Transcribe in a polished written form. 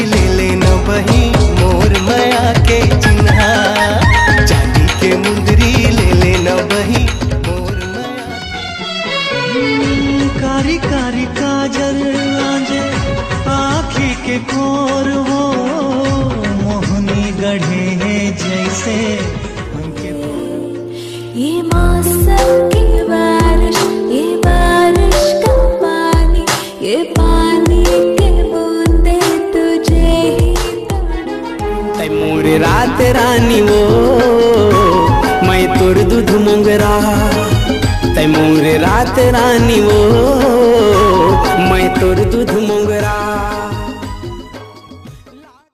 ले लेना बही मोर माया के चिन्हा। चांदी के मुंदरी ले लेना बही मोर माया के। कारी कारी काजल आजे आँखी के कोर हो, मोहनी गढ़े हैं जैसे उनके। ये मौसम की बारिश, ये बारिश का पानी, ये पानी के बूंदे तुझे ही तै मोर रात रानी वो मैं तोर दूध मोंगरा। तै मोर रात रानी वो